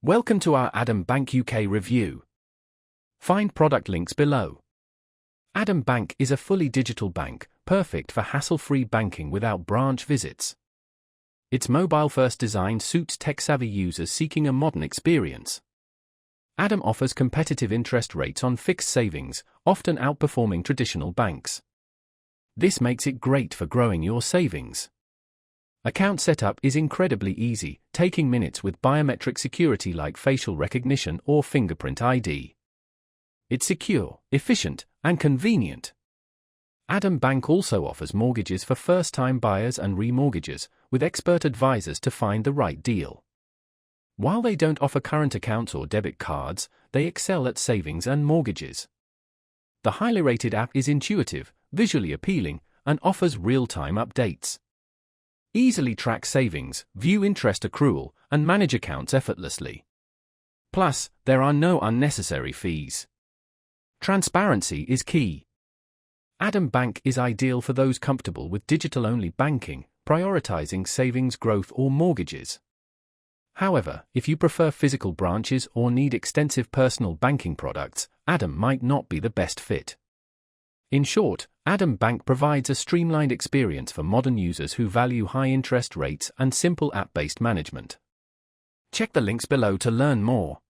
Welcome to our Adam Bank UK review. Find product links below. Adam Bank is a fully digital bank, perfect for hassle-free banking without branch visits. Its mobile-first design suits tech-savvy users seeking a modern experience. Adam offers competitive interest rates on fixed savings, often outperforming traditional banks. This makes it great for growing your savings. Account setup is incredibly easy, taking minutes with biometric security like facial recognition or fingerprint ID. It's secure, efficient, and convenient. Adam Bank also offers mortgages for first-time buyers and remortgages, with expert advisors to find the right deal. While they don't offer current accounts or debit cards, they excel at savings and mortgages. The highly rated app is intuitive, visually appealing, and offers real-time updates. Easily track savings, view interest accrual, and manage accounts effortlessly. Plus, there are no unnecessary fees. Transparency is key. Adam Bank is ideal for those comfortable with digital-only banking, prioritizing savings growth or mortgages. However, if you prefer physical branches or need extensive personal banking products, Adam might not be the best fit. In short, Adam Bank provides a streamlined experience for modern users who value high interest rates and simple app-based management. Check the links below to learn more.